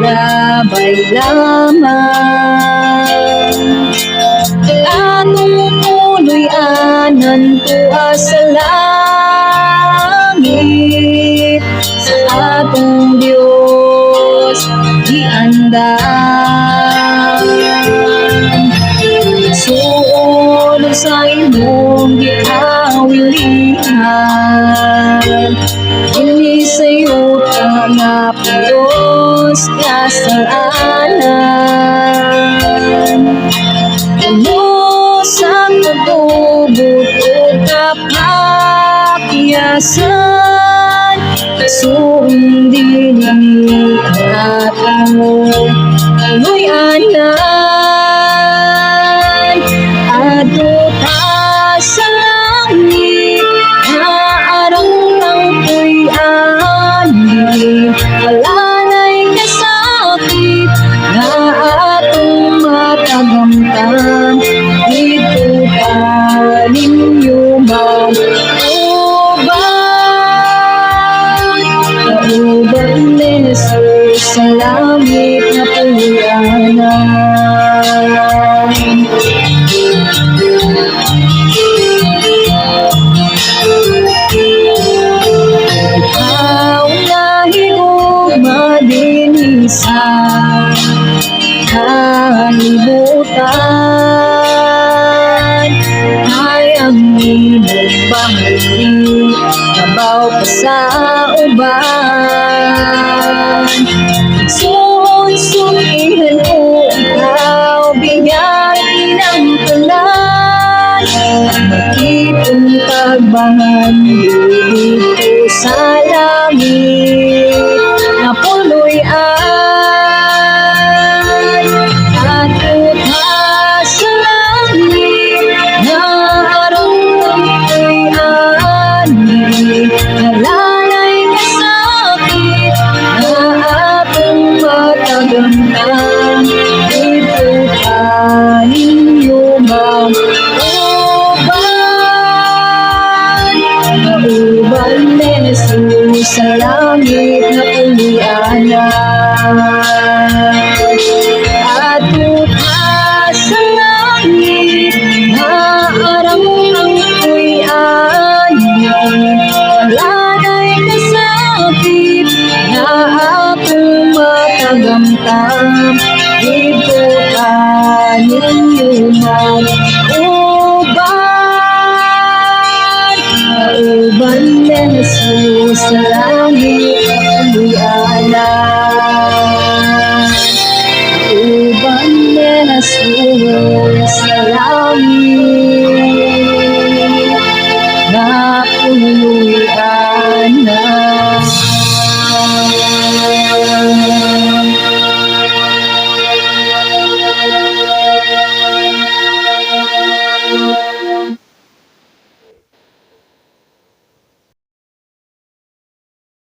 labay lamang. Atong puloy anan tuwa sa langit, sa atong Diyos giandam. Suod sa imong gikawilihan, ini sa'yo nga Diyos kasalanan. Ano sa katubot o kapakyasan, sundin ni ang atong puloy anan. Ato ta sa langit, naarang ng puy-ani, alanay kasakit na atong matagamtan. Dito ka ninyo mag-uban, kauban ni Jesus sa langit na puyanan. Ikaw na higugma din sa kalibutan, ay ang imong bahagi kabaw pa sa uban. Sunsukihan ko ikaw, biyay ng talan, magkipong tagbangan dito sa langit na puloy an. Ato ta sa langit, naarang ng puy-ani, alanay kasakit na atong matagamtan. Dito ka ninyo mag-uban, kauban ni Jesus sa langit na puyanan. Ato ta sa langit, naarang ng puy-ani, alanay kasakit na atong matagamtan. Dito ka ninyo mag-uban, kauban ni Jesus sa langit na puyanan.